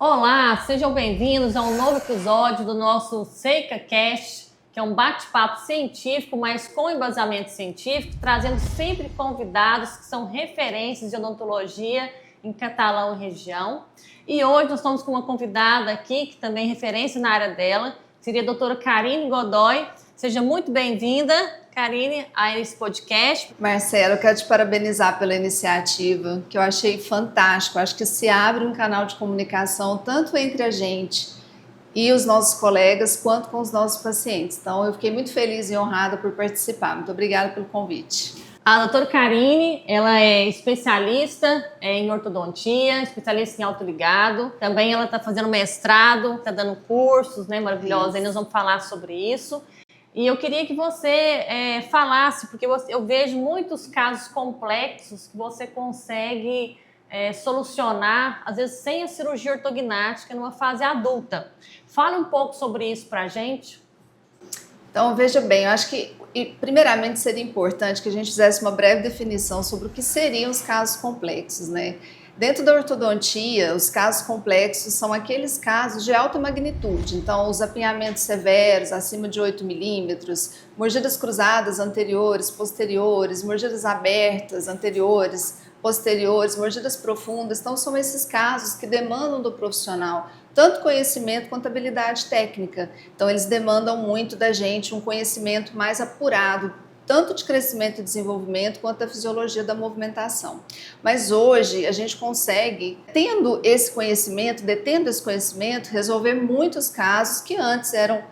Olá, sejam bem-vindos a um novo episódio do nosso SeikaCast, que é um bate-papo científico, mas com embasamento científico, trazendo sempre convidados que são referências de odontologia em Catalão e região. E hoje nós estamos com uma convidada aqui, que também é referência na área dela, seria a doutora Karine Godoy. Seja muito bem-vinda, Karine, a esse podcast. Marcelo, eu quero te parabenizar pela iniciativa, que eu achei fantástico. Acho que se abre um canal de comunicação tanto entre a gente e os nossos colegas, quanto com os nossos pacientes. Então, eu fiquei muito feliz e honrada por participar. Muito obrigada pelo convite. A doutora Karine, ela é especialista em ortodontia, especialista em autoligado. Também ela está fazendo mestrado, está dando cursos, né, maravilhosos. Aí nós vamos falar sobre isso. E eu queria que você falasse, porque eu vejo muitos casos complexos que você consegue solucionar, às vezes sem a cirurgia ortognática, numa fase adulta. Fala um pouco sobre isso para a gente. Então, veja bem, eu acho que, primeiramente, seria importante que a gente fizesse uma breve definição sobre o que seriam os casos complexos, né? Dentro da ortodontia, os casos complexos são aqueles casos de alta magnitude, então os apinhamentos severos acima de 8 milímetros, mordidas cruzadas anteriores, posteriores, mordidas abertas anteriores, posteriores, mordidas profundas. Então são esses casos que demandam do profissional tanto conhecimento quanto habilidade técnica. Então eles demandam muito da gente um conhecimento mais apurado, tanto de crescimento e desenvolvimento quanto da fisiologia da movimentação. Mas hoje a gente consegue, tendo esse conhecimento, detendo esse conhecimento, resolver muitos casos que antes eram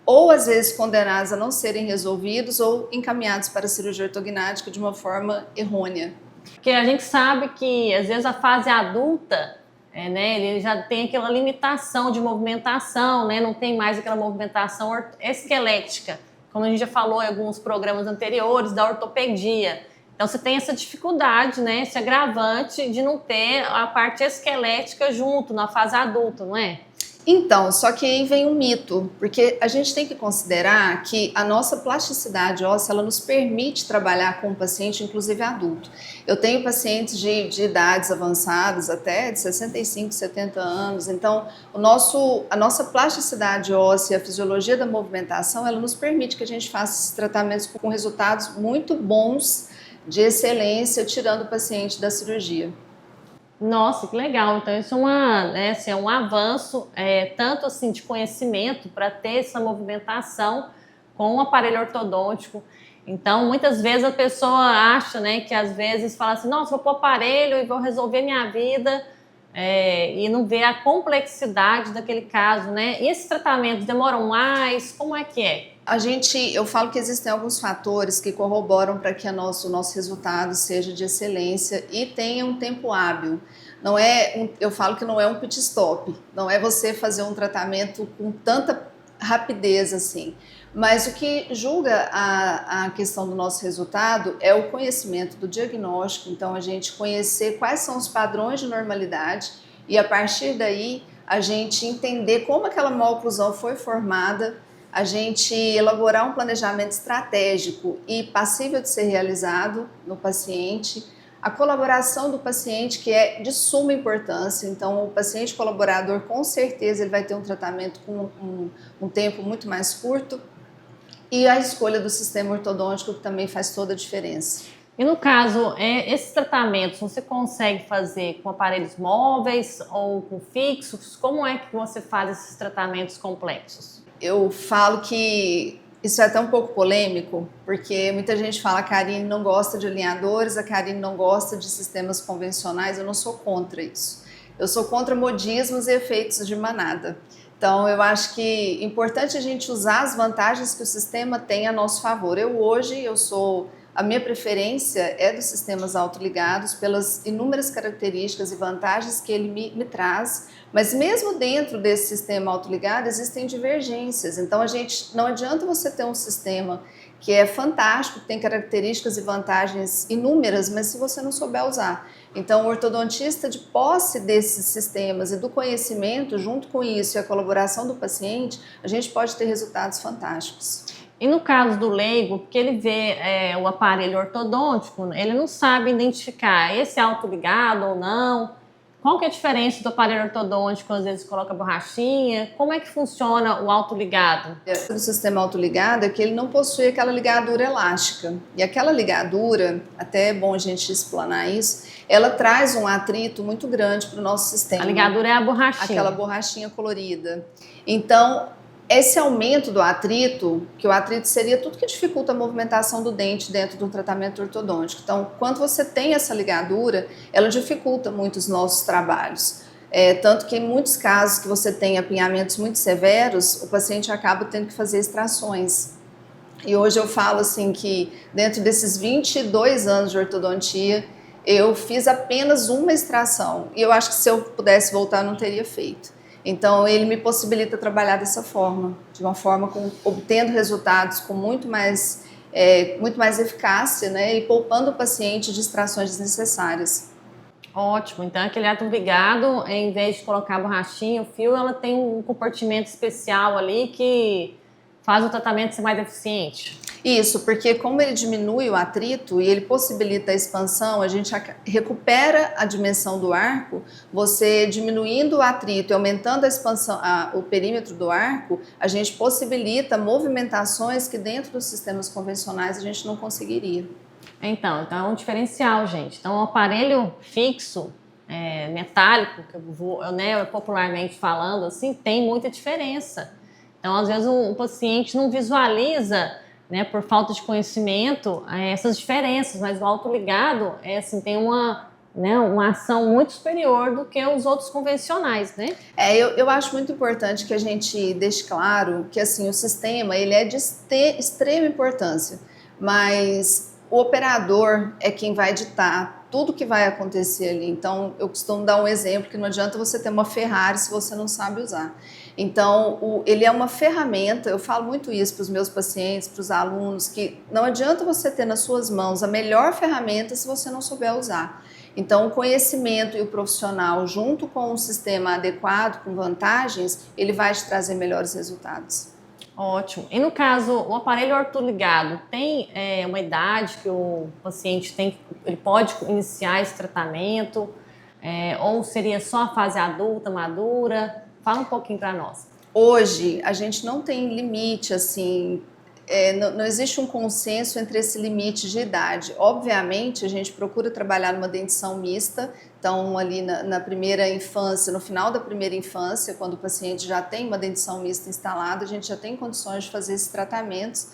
ou às vezes condenados a não serem resolvidos ou encaminhados para a cirurgia ortognática de uma forma errônea. Porque a gente sabe que às vezes a fase adulta, ele já tem aquela limitação de movimentação, né? Não tem mais aquela movimentação esquelética, como a gente já falou em alguns programas anteriores, da ortopedia. Então você tem essa dificuldade, né, esse agravante de não ter a parte esquelética junto na fase adulta, não é? Então, só que aí vem um mito, porque a gente tem que considerar que a nossa plasticidade óssea, ela nos permite trabalhar com o paciente, inclusive adulto. Eu tenho pacientes de idades avançadas, até de 65, 70 anos, então a nossa plasticidade óssea, a fisiologia da movimentação, ela nos permite que a gente faça esses tratamentos com resultados muito bons, de excelência, tirando o paciente da cirurgia. Nossa, que legal. Então isso é um avanço, tanto assim de conhecimento para ter essa movimentação com o aparelho ortodôntico. Então muitas vezes a pessoa acha, né, que às vezes fala assim, nossa, vou pôr aparelho e vou resolver minha vida, e não vê a complexidade daquele caso, né? E esses tratamentos demoram mais? Como é que é? Eu falo que existem alguns fatores que corroboram para que o nosso resultado seja de excelência e tenha um tempo hábil. Eu falo que não é um pit stop, não é você fazer um tratamento com tanta rapidez assim. Mas o que julga a questão do nosso resultado é o conhecimento do diagnóstico, então a gente conhecer quais são os padrões de normalidade e a partir daí a gente entender como aquela maloclusão foi formada, a gente elaborar um planejamento estratégico e passível de ser realizado no paciente, a colaboração do paciente, que é de suma importância. Então, o paciente colaborador, com certeza, ele vai ter um tratamento com um tempo muito mais curto, e a escolha do sistema ortodôntico, que também faz toda a diferença. E no caso, esses tratamentos você consegue fazer com aparelhos móveis ou com fixos? Como é que você faz esses tratamentos complexos? Eu falo que isso é até um pouco polêmico, porque muita gente fala que a Karine não gosta de alinhadores, a Karine não gosta de sistemas convencionais. Eu não sou contra isso. Eu sou contra modismos e efeitos de manada. Então, eu acho que é importante a gente usar as vantagens que o sistema tem a nosso favor. A minha preferência é dos sistemas autoligados pelas inúmeras características e vantagens que ele me traz, mas mesmo dentro desse sistema autoligado existem divergências. Então não adianta você ter um sistema que é fantástico, que tem características e vantagens inúmeras, mas se você não souber usar. Então o ortodontista, de posse desses sistemas e do conhecimento, junto com isso e a colaboração do paciente, a gente pode ter resultados fantásticos. E no caso do leigo, porque ele vê o aparelho ortodôntico, ele não sabe identificar esse autoligado ou não. Qual que é a diferença do aparelho ortodôntico, às vezes coloca borrachinha? Como é que funciona o autoligado? O sistema autoligado é que ele não possui aquela ligadura elástica. E aquela ligadura, até é bom a gente explanar isso, ela traz um atrito muito grande para o nosso sistema. A ligadura é a borrachinha. Aquela borrachinha colorida. Então, esse aumento do atrito, que o atrito seria tudo que dificulta a movimentação do dente dentro do tratamento ortodôntico. Então, quando você tem essa ligadura, ela dificulta muito os nossos trabalhos. Tanto que em muitos casos que você tem apinhamentos muito severos, o paciente acaba tendo que fazer extrações. E hoje eu falo assim que dentro desses 22 anos de ortodontia, eu fiz apenas uma extração. E eu acho que se eu pudesse voltar, eu não teria feito. Então, ele me possibilita trabalhar dessa forma, de uma forma obtendo resultados com muito mais eficácia, né, e poupando o paciente de extrações desnecessárias. Ótimo, então aquele autoligado, em vez de colocar a borrachinha, o fio, ela tem um compartimento especial ali que faz o tratamento ser mais eficiente. Isso, porque como ele diminui o atrito e ele possibilita a expansão, a gente recupera a dimensão do arco, você diminuindo o atrito e aumentando a expansão, o perímetro do arco, a gente possibilita movimentações que dentro dos sistemas convencionais a gente não conseguiria. Então é um diferencial, gente. Então o aparelho fixo, metálico, que eu vou, popularmente falando assim, tem muita diferença. Então às vezes o paciente não visualiza, né, por falta de conhecimento, essas diferenças, mas o autoligado assim, tem uma ação muito superior do que os outros convencionais, né? Eu acho muito importante que a gente deixe claro que assim, o sistema ele é de extrema importância, mas o operador é quem vai ditar tudo que vai acontecer ali. Então, eu costumo dar um exemplo que não adianta você ter uma Ferrari se você não sabe usar. Então, ele é uma ferramenta, eu falo muito isso para os meus pacientes, para os alunos, que não adianta você ter nas suas mãos a melhor ferramenta se você não souber usar. Então, o conhecimento e o profissional, junto com um sistema adequado, com vantagens, ele vai te trazer melhores resultados. Ótimo. E no caso, o aparelho ortoligado tem uma idade que o paciente ele pode iniciar esse tratamento? Ou seria só a fase adulta, madura? Fala um pouquinho para nós. Hoje, a gente não tem limite, assim, não existe um consenso entre esse limite de idade. Obviamente, a gente procura trabalhar numa dentição mista, então ali na primeira infância, no final da primeira infância, quando o paciente já tem uma dentição mista instalada, a gente já tem condições de fazer esses tratamentos,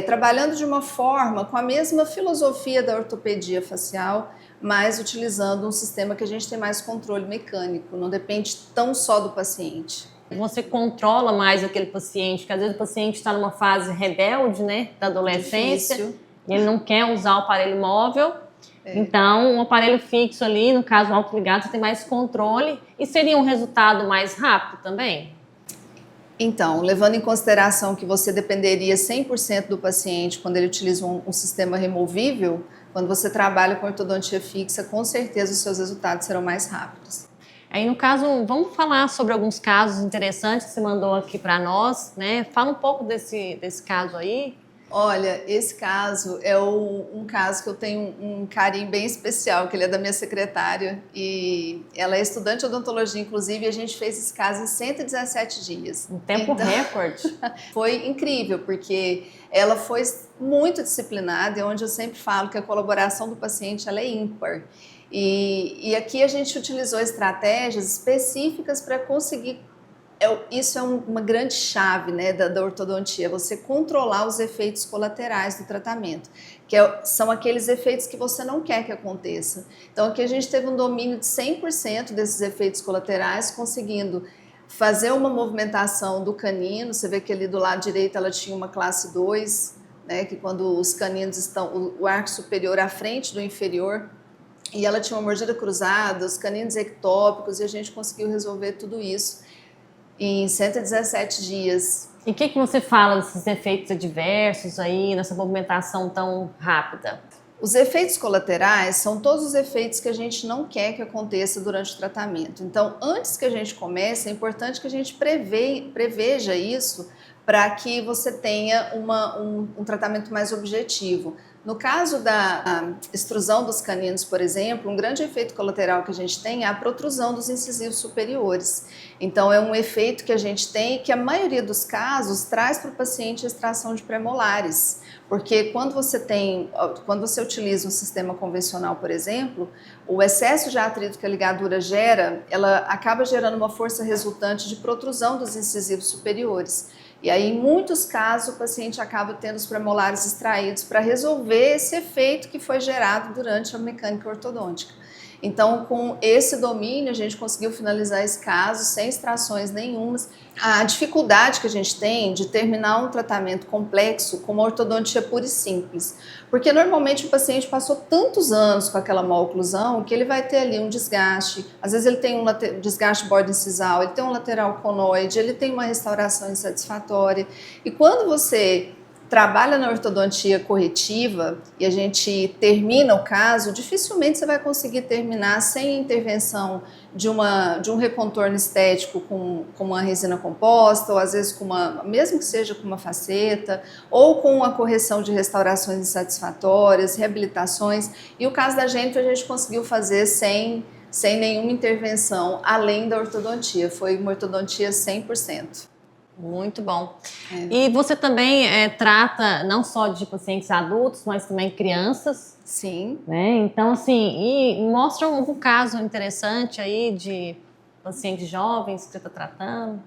trabalhando de uma forma com a mesma filosofia da ortopedia facial, mas utilizando um sistema que a gente tem mais controle mecânico, não depende tão só do paciente. Você controla mais aquele paciente, porque às vezes o paciente está numa fase rebelde, né, da adolescência, difícil. E ele não quer usar o aparelho móvel, então um aparelho fixo ali, no caso o autoligado, você tem mais controle e seria um resultado mais rápido também? Então, levando em consideração que você dependeria 100% do paciente quando ele utiliza um sistema removível, quando você trabalha com ortodontia fixa, com certeza os seus resultados serão mais rápidos. Aí, no caso, vamos falar sobre alguns casos interessantes que você mandou aqui para nós, né? Fala um pouco desse caso aí. Olha, esse caso é um caso que eu tenho um carinho bem especial, que ele é da minha secretária e ela é estudante de odontologia, inclusive, e a gente fez esse caso em 117 dias. Um tempo recorde. Foi incrível, porque ela foi muito disciplinada e onde eu sempre falo que a colaboração do paciente ela é ímpar. E aqui a gente utilizou estratégias específicas para conseguir, isso é uma grande chave, né, da ortodontia, você controlar os efeitos colaterais do tratamento, que são aqueles efeitos que você não quer que aconteça. Então aqui a gente teve um domínio de 100% desses efeitos colaterais, conseguindo fazer uma movimentação do canino. Você vê que ali do lado direito ela tinha uma classe 2, né, que quando os caninos estão, o arco superior à frente do inferior, e ela tinha uma mordida cruzada, os caninos ectópicos, e a gente conseguiu resolver tudo isso em 117 dias. E o que você fala desses efeitos adversos aí, nessa movimentação tão rápida? Os efeitos colaterais são todos os efeitos que a gente não quer que aconteça durante o tratamento. Então, antes que a gente comece, é importante que a gente preveja isso para que você tenha um tratamento mais objetivo. No caso da extrusão dos caninos, por exemplo, um grande efeito colateral que a gente tem é a protrusão dos incisivos superiores. Então, é um efeito que a gente tem e que a maioria dos casos traz para o paciente a extração de premolares. Porque quando você utiliza um sistema convencional, por exemplo, o excesso de atrito que a ligadura gera, ela acaba gerando uma força resultante de protrusão dos incisivos superiores. E aí, em muitos casos, o paciente acaba tendo os premolares extraídos para resolver esse efeito que foi gerado durante a mecânica ortodôntica. Então, com esse domínio, a gente conseguiu finalizar esse caso sem extrações nenhumas. A dificuldade que a gente tem de terminar um tratamento complexo com uma ortodontia pura e simples, porque normalmente o paciente passou tantos anos com aquela má oclusão que ele vai ter ali um desgaste, às vezes ele tem um desgaste bordo-incisal, ele tem um lateral conoide, ele tem uma restauração insatisfatória, e quando você trabalha na ortodontia corretiva e a gente termina o caso, dificilmente você vai conseguir terminar sem a intervenção de um recontorno estético com uma resina composta, ou às vezes mesmo que seja com uma faceta, ou com uma correção de restaurações insatisfatórias, reabilitações. E o caso da gente a gente conseguiu fazer sem nenhuma intervenção, além da ortodontia. Foi uma ortodontia 100%. Muito bom. E você também trata não só de pacientes adultos, mas também crianças? Sim. Né? Então, assim, e mostra algum caso interessante aí de pacientes jovens que você está tratando?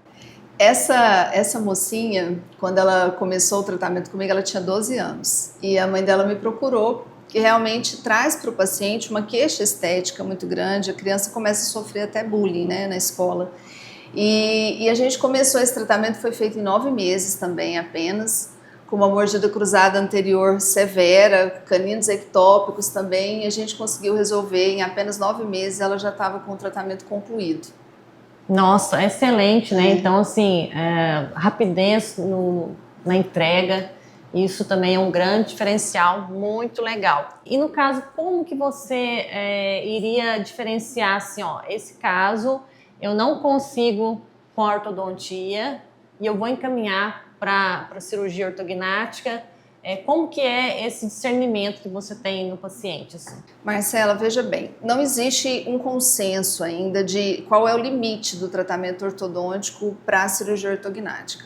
Essa mocinha, quando ela começou o tratamento comigo, ela tinha 12 anos. E a mãe dela me procurou, que realmente traz para o paciente uma queixa estética muito grande. A criança começa a sofrer até bullying, né, na escola. E a gente começou esse tratamento, foi feito em 9 meses também apenas, com uma mordida cruzada anterior severa, caninos ectópicos também, e a gente conseguiu resolver em apenas 9 meses, ela já estava com o tratamento concluído. Nossa, excelente, né? Então, assim, rapidez na entrega, isso também é um grande diferencial, muito legal. E no caso, como que você iria diferenciar, assim, ó, esse caso eu não consigo com a ortodontia e eu vou encaminhar para cirurgia ortognática. Como que é esse discernimento que você tem no paciente? Assim? Marcela, veja bem, não existe um consenso ainda de qual é o limite do tratamento ortodôntico para a cirurgia ortognática.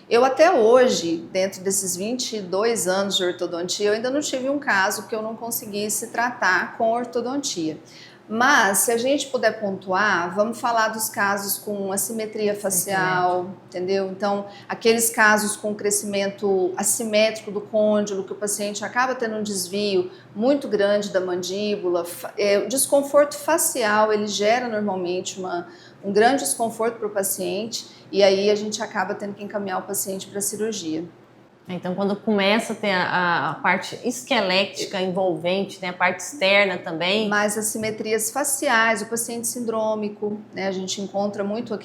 Eu até hoje, dentro desses 22 anos de ortodontia, eu ainda não tive um caso que eu não conseguisse tratar com ortodontia. Mas, se a gente puder pontuar, vamos falar dos casos com assimetria facial, entendeu? Então, aqueles casos com crescimento assimétrico do côndilo, que o paciente acaba tendo um desvio muito grande da mandíbula, o desconforto facial, ele gera normalmente um grande desconforto para o paciente, e aí a gente acaba tendo que encaminhar o paciente para a cirurgia. Então, quando começa a ter a parte esquelética envolvente, né, a parte externa também. Mais assimetrias faciais, o paciente sindrômico, né, a gente encontra muito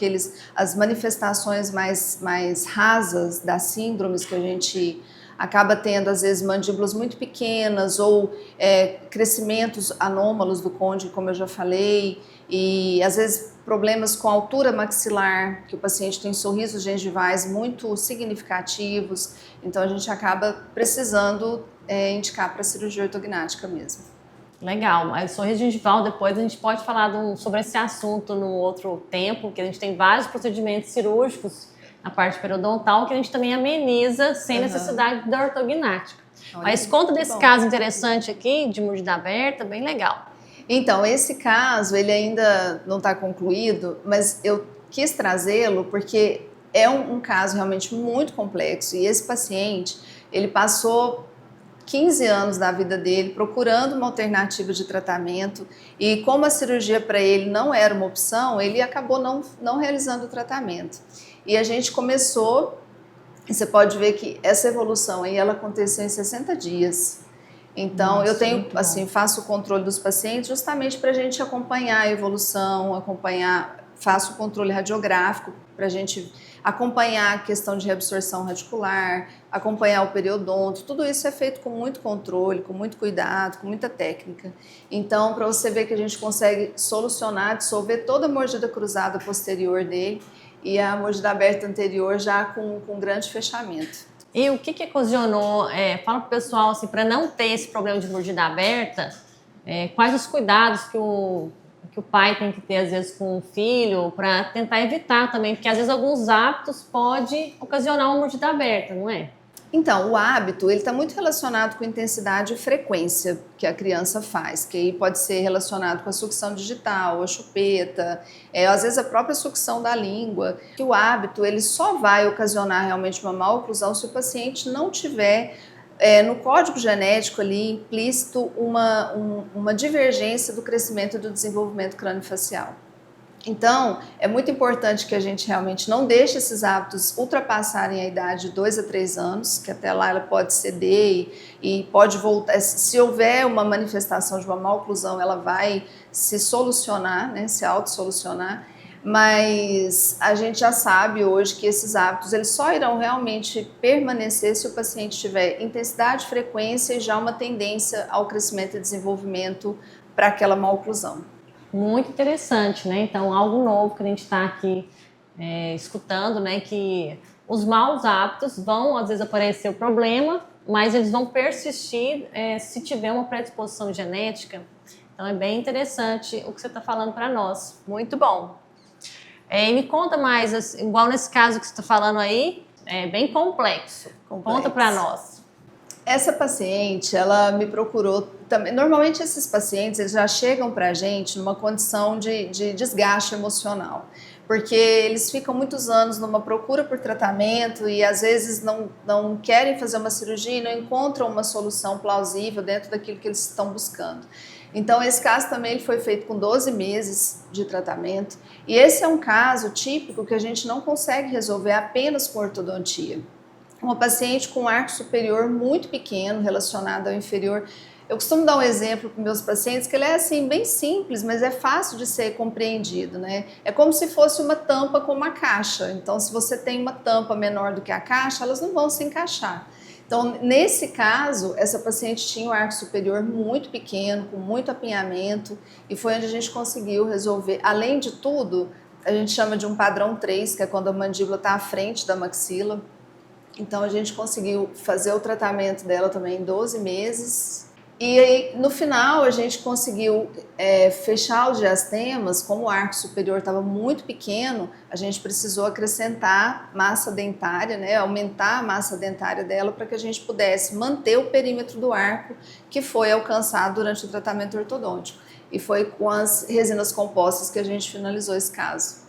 as manifestações mais rasas das síndromes que a gente acaba tendo, às vezes, mandíbulas muito pequenas ou crescimentos anômalos do côndilo, como eu já falei, e às vezes problemas com a altura maxilar, que o paciente tem sorrisos gengivais muito significativos, então a gente acaba precisando indicar para cirurgia ortognática mesmo. Legal, mas sorriso gengival depois a gente pode falar sobre esse assunto no outro tempo, que a gente tem vários procedimentos cirúrgicos na parte periodontal que a gente também ameniza sem necessidade da ortognática. Mas conta desse caso interessante aqui, de mordida aberta, bem legal. Então, esse caso, ele ainda não está concluído, mas eu quis trazê-lo porque é um caso realmente muito complexo e esse paciente, ele passou 15 anos da vida dele procurando uma alternativa de tratamento e como a cirurgia para ele não era uma opção, ele acabou não realizando o tratamento. E a gente começou, e você pode ver que essa evolução aí, ela aconteceu em 60 dias. Então, eu tenho, assim, faço o controle dos pacientes justamente para a gente acompanhar a evolução, faço o controle radiográfico para a gente acompanhar a questão de reabsorção radicular, acompanhar o periodonto, tudo isso é feito com muito controle, com muito cuidado, com muita técnica. Então, para você ver que a gente consegue solucionar, dissolver toda a mordida cruzada posterior dele e a mordida aberta anterior já com grande fechamento. E o que ocasionou, fala pro pessoal, assim, para não ter esse problema de mordida aberta, quais os cuidados que o pai tem que ter, às vezes, com o filho, para tentar evitar também, porque às vezes alguns hábitos podem ocasionar uma mordida aberta, não é? Então, o hábito, ele está muito relacionado com intensidade e frequência que a criança faz, que aí pode ser relacionado com a sucção digital, a chupeta, às vezes a própria sucção da língua. O hábito, ele só vai ocasionar realmente uma má oclusão se o paciente não tiver no código genético ali implícito uma divergência do crescimento e do desenvolvimento crâniofacial. Então, é muito importante que a gente realmente não deixe esses hábitos ultrapassarem a idade de 2 a 3 anos, que até lá ela pode ceder e pode voltar. Se houver uma manifestação de uma má oclusão, ela vai se solucionar, né, se autossolucionar, mas a gente já sabe hoje que esses hábitos eles só irão realmente permanecer se o paciente tiver intensidade, frequência e já uma tendência ao crescimento e desenvolvimento para aquela má oclusão. Muito interessante, né? Então, algo novo que a gente está aqui escutando, né? Que os maus hábitos vão, às vezes, aparecer o problema, mas eles vão persistir se tiver uma predisposição genética. Então, é bem interessante o que você está falando para nós. Muito bom. E me conta mais, assim, igual nesse caso que você está falando aí, é bem complexo. Conta para nós. Essa paciente, ela me procurou também. Normalmente esses pacientes eles já chegam para a gente numa condição de desgaste emocional, porque eles ficam muitos anos numa procura por tratamento e às vezes não querem fazer uma cirurgia e não encontram uma solução plausível dentro daquilo que eles estão buscando. Então esse caso também ele foi feito com 12 meses de tratamento e esse é um caso típico que a gente não consegue resolver apenas com ortodontia. Uma paciente com arco superior muito pequeno relacionado ao inferior. Eu costumo dar um exemplo para meus pacientes que ele é assim bem simples, mas é fácil de ser compreendido, né? É como se fosse uma tampa com uma caixa. Então, se você tem uma tampa menor do que a caixa, elas não vão se encaixar. Então, nesse caso, essa paciente tinha um arco superior muito pequeno, com muito apinhamento, e foi onde a gente conseguiu resolver. Além de tudo, a gente chama de um padrão 3, que é quando a mandíbula está à frente da maxila. Então a gente conseguiu fazer o tratamento dela também em 12 meses. E aí no final a gente conseguiu fechar os diastemas. Como o arco superior estava muito pequeno, a gente precisou acrescentar massa dentária, né, aumentar a massa dentária dela para que a gente pudesse manter o perímetro do arco que foi alcançado durante o tratamento ortodôntico. E foi com as resinas compostas que a gente finalizou esse caso.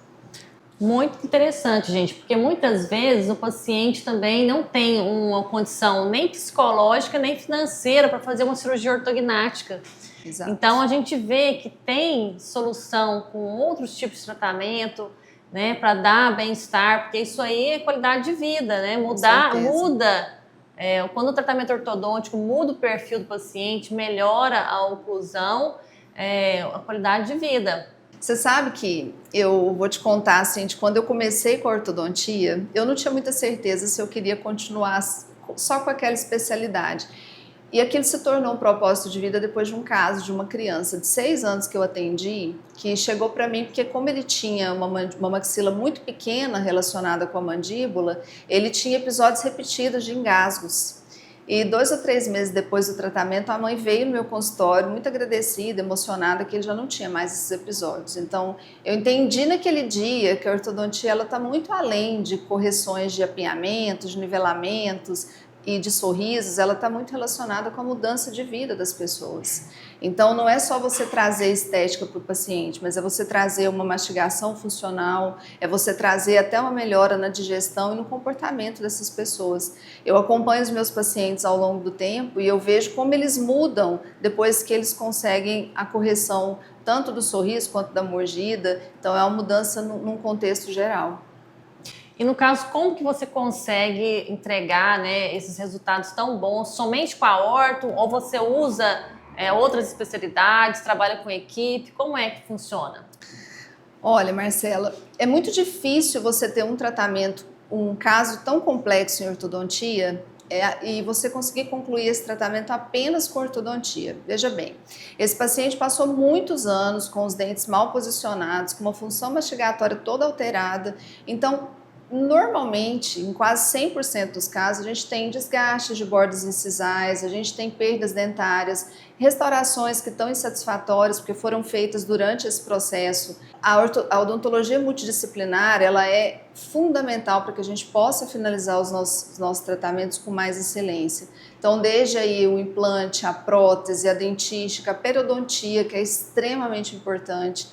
Muito interessante, gente, porque muitas vezes o paciente também não tem uma condição nem psicológica nem financeira para fazer uma cirurgia ortognática. Exato. Então a gente vê que tem solução com outros tipos de tratamento, né, para dar bem-estar, porque isso aí é qualidade de vida, né? Muda. Quando o tratamento ortodôntico muda o perfil do paciente, melhora a oclusão, a qualidade de vida. Você sabe que eu vou te contar assim, de quando eu comecei com a ortodontia, eu não tinha muita certeza se eu queria continuar só com aquela especialidade. E aquilo se tornou um propósito de vida depois de um caso de uma criança de 6 anos que eu atendi, que chegou para mim porque como ele tinha uma maxila muito pequena relacionada com a mandíbula, ele tinha episódios repetidos de engasgos. E 2 ou 3 meses depois do tratamento, a mãe veio no meu consultório muito agradecida, emocionada, que ele já não tinha mais esses episódios. Então, eu entendi naquele dia que a ortodontia está muito além de correções de apinhamentos, de nivelamentos e de sorrisos, ela está muito relacionada com a mudança de vida das pessoas. Então, não é só você trazer estética para o paciente, mas é você trazer uma mastigação funcional, é você trazer até uma melhora na digestão e no comportamento dessas pessoas. Eu acompanho os meus pacientes ao longo do tempo e eu vejo como eles mudam depois que eles conseguem a correção tanto do sorriso quanto da mordida. Então, é uma mudança num contexto geral. E no caso, como que você consegue entregar, né, esses resultados tão bons somente com a orto, ou você usa outras especialidades, trabalha com equipe? Como é que funciona? Olha, Marcela, é muito difícil você ter um tratamento, um caso tão complexo em ortodontia e você conseguir concluir esse tratamento apenas com ortodontia. Veja bem, esse paciente passou muitos anos com os dentes mal posicionados, com uma função mastigatória toda alterada, então Normalmente, em quase 100% dos casos, a gente tem desgastes de bordas incisais, a gente tem perdas dentárias, restaurações que estão insatisfatórias porque foram feitas durante esse processo. A odontologia multidisciplinar, ela é fundamental para que a gente possa finalizar os nossos tratamentos com mais excelência. Então, desde aí o implante, a prótese, a dentística, a periodontia, que é extremamente importante.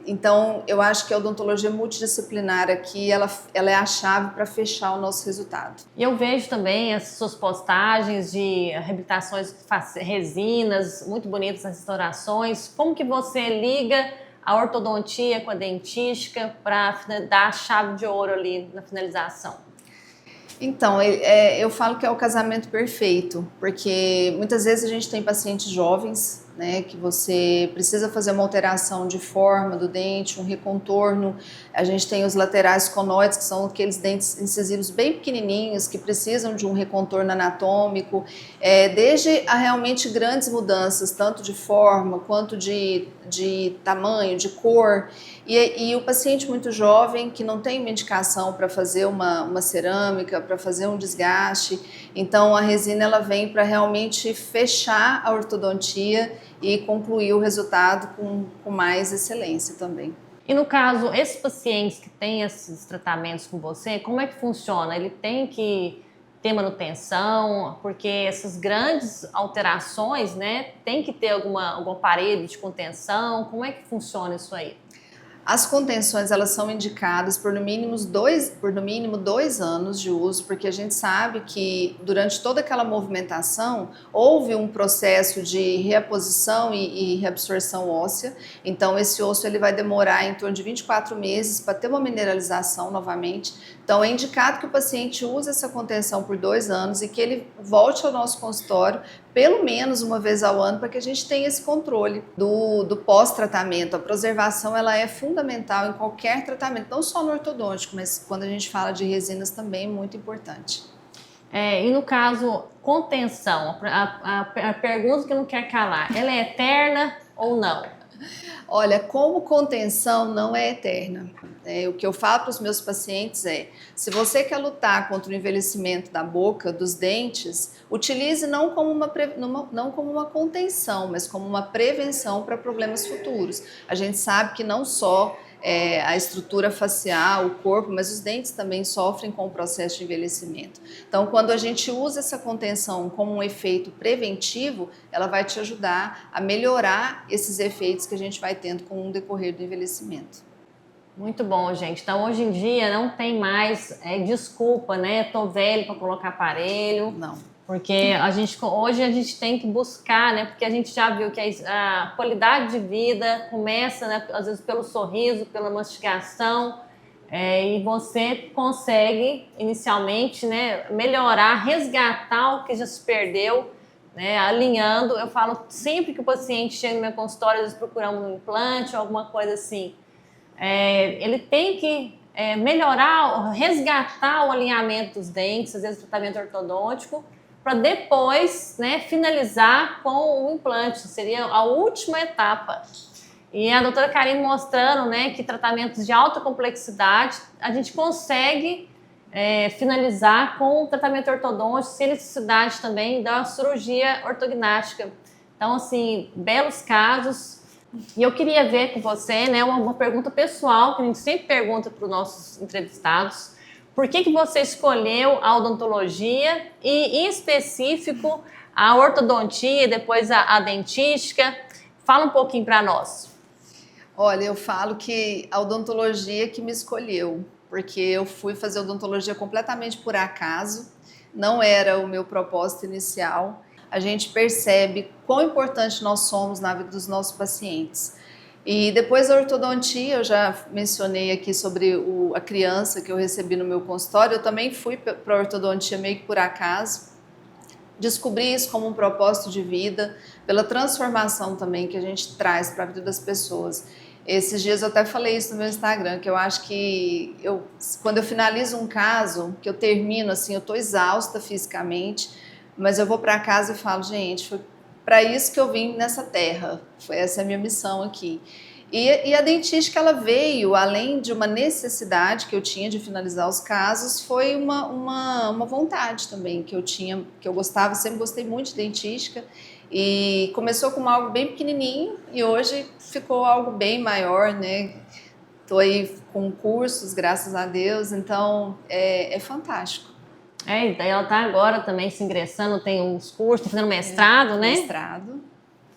Então, eu acho que a odontologia multidisciplinar aqui, ela é a chave para fechar o nosso resultado. E eu vejo também as suas postagens de reabilitações, resinas, muito bonitas as restaurações. Como que você liga a ortodontia com a dentística para dar a chave de ouro ali na finalização? Então, eu falo que é o casamento perfeito, porque muitas vezes a gente tem pacientes jovens, né, que você precisa fazer uma alteração de forma do dente, um recontorno. A gente tem os laterais conoides, que são aqueles dentes incisivos bem pequenininhos, que precisam de um recontorno anatômico, desde a realmente grandes mudanças, tanto de forma quanto de tamanho, de cor. E o paciente muito jovem, que não tem medicação para fazer uma cerâmica, para fazer um desgaste, então a resina ela vem para realmente fechar a ortodontia e concluir o resultado com mais excelência também. E no caso, esses pacientes que têm esses tratamentos com você, como é que funciona? Ele tem que ter manutenção, porque essas grandes alterações, né, tem que ter algum aparelho de contenção, como é que funciona isso aí? As contenções, elas são indicadas por no mínimo 2 anos de uso, porque a gente sabe que durante toda aquela movimentação houve um processo de reaposição e reabsorção óssea. Então esse osso ele vai demorar em torno de 24 meses para ter uma mineralização novamente. Então é indicado que o paciente use essa contenção por 2 anos e que ele volte ao nosso consultório pelo menos uma vez ao ano, para que a gente tenha esse controle do pós-tratamento. A preservação ela é fundamental em qualquer tratamento, não só no ortodôntico, mas quando a gente fala de resinas também é muito importante. E no caso, contenção, a pergunta que não quer calar, ela é eterna ou não? Olha, como contenção não é eterna. O que eu falo para os meus pacientes se você quer lutar contra o envelhecimento da boca, dos dentes, utilize não como uma contenção, mas como uma prevenção para problemas futuros. A gente sabe que não só a estrutura facial, o corpo, mas os dentes também sofrem com o processo de envelhecimento. Então, quando a gente usa essa contenção como um efeito preventivo, ela vai te ajudar a melhorar esses efeitos que a gente vai tendo com o decorrer do envelhecimento. Muito bom, gente. Então, hoje em dia não tem mais desculpa, né? Tô velho para colocar aparelho. Não. Porque hoje a gente tem que buscar, né? Porque a gente já viu que a qualidade de vida começa, né, às vezes pelo sorriso, pela mastigação, e você consegue inicialmente, né, melhorar, resgatar o que já se perdeu, né, alinhando. Eu falo sempre que o paciente chega no meu consultório, às vezes procuramos um implante ou alguma coisa assim, ele tem que melhorar, resgatar o alinhamento dos dentes, às vezes tratamento ortodôntico, para depois, né, finalizar com o implante, seria a última etapa. E a doutora Karine mostrando, né, que tratamentos de alta complexidade a gente consegue finalizar com o tratamento ortodôntico, sem necessidade também da cirurgia ortognática. Então, assim, belos casos. E eu queria ver com você, né, uma pergunta pessoal que a gente sempre pergunta para os nossos entrevistados. Por que você escolheu a odontologia e, em específico, a ortodontia e depois a dentística? Fala um pouquinho para nós. Olha, eu falo que a odontologia que me escolheu, porque eu fui fazer odontologia completamente por acaso, não era o meu propósito inicial. A gente percebe quão importante nós somos na vida dos nossos pacientes. E depois da ortodontia, eu já mencionei aqui sobre a criança que eu recebi no meu consultório, eu também fui para a ortodontia meio que por acaso. Descobri isso como um propósito de vida, pela transformação também que a gente traz para a vida das pessoas. Esses dias eu até falei isso no meu Instagram, que eu acho que quando eu finalizo um caso, que eu termino assim, eu estou exausta fisicamente, mas eu vou para casa e falo, gente, foi para isso que eu vim nessa terra, essa é a minha missão aqui. E a dentística, ela veio, além de uma necessidade que eu tinha de finalizar os casos, foi uma vontade também que eu tinha, que eu gostava, sempre gostei muito de dentística. E começou com algo bem pequenininho e hoje ficou algo bem maior, né? Estou aí com cursos, graças a Deus, então é fantástico. E daí ela está agora também se ingressando, tem uns cursos, fazendo mestrado, né? Mestrado.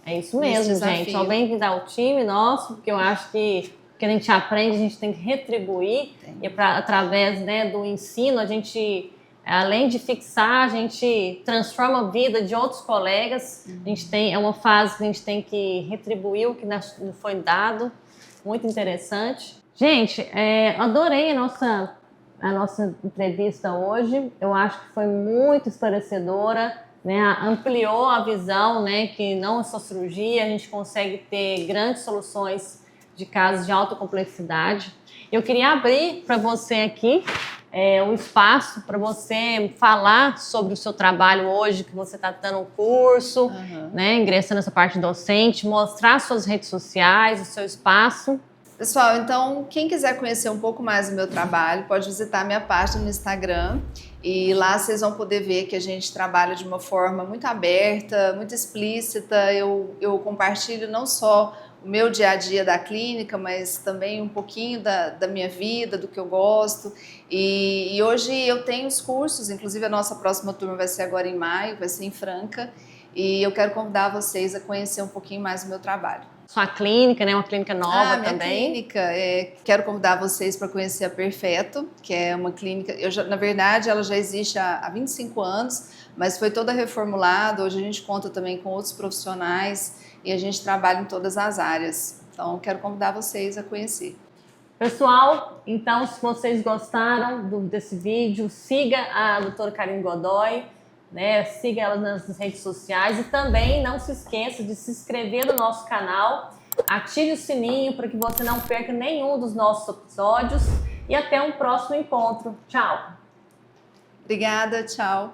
É isso mesmo, gente. Só bem-vindo ao time nosso, porque eu acho que o que a gente aprende, a gente tem que retribuir. E através, né, do ensino, a gente, além de fixar, a gente transforma a vida de outros colegas. A gente é uma fase que a gente tem que retribuir o que não foi dado. Muito interessante. Gente, adorei a nossa entrevista hoje. Eu acho que foi muito esclarecedora. Né, ampliou a visão, né, que não é só cirurgia, a gente consegue ter grandes soluções de casos de alta complexidade. Eu queria abrir para você aqui um espaço para você falar sobre o seu trabalho hoje, que você está dando um curso, né, ingressando nessa parte docente, mostrar suas redes sociais, o seu espaço. Pessoal, então, quem quiser conhecer um pouco mais do meu trabalho, pode visitar minha página no Instagram e lá vocês vão poder ver que a gente trabalha de uma forma muito aberta, muito explícita. Eu compartilho não só o meu dia a dia da clínica, mas também um pouquinho da minha vida, do que eu gosto. E hoje eu tenho os cursos, inclusive a nossa próxima turma vai ser agora em maio, vai ser em Franca, e eu quero convidar vocês a conhecer um pouquinho mais do meu trabalho. Sua clínica, né? Uma clínica nova minha também. Clínica, quero convidar vocês para conhecer a Perfeto, que é uma clínica, na verdade ela já existe há 25 anos, mas foi toda reformulada, hoje a gente conta também com outros profissionais e a gente trabalha em todas as áreas. Então, quero convidar vocês a conhecer. Pessoal, então se vocês gostaram desse vídeo, siga a doutora Karine Godoy, né? Siga ela nas redes sociais e também não se esqueça de se inscrever no nosso canal, ative o sininho para que você não perca nenhum dos nossos episódios e até um próximo encontro. Tchau! Obrigada, tchau!